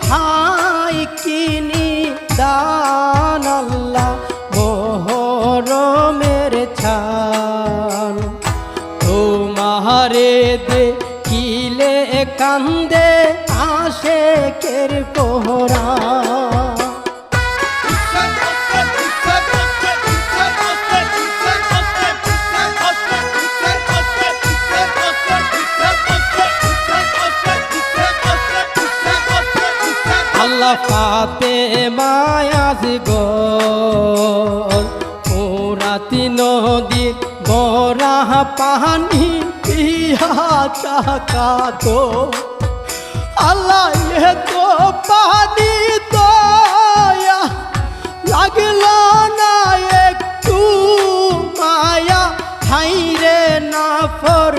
high কিনি দান আল্লাহ মোহরমের ছান তোমারে দেখিলে কান্দে আশেকের কোহরা আল্লাহ ফাতেমা আজগর পুরাতি নদীর বরা পানি পিয়া চাকাতো আল্লাহ এ তো পানি দয়া লাগলো না একটু মায়া হাইরে না ফর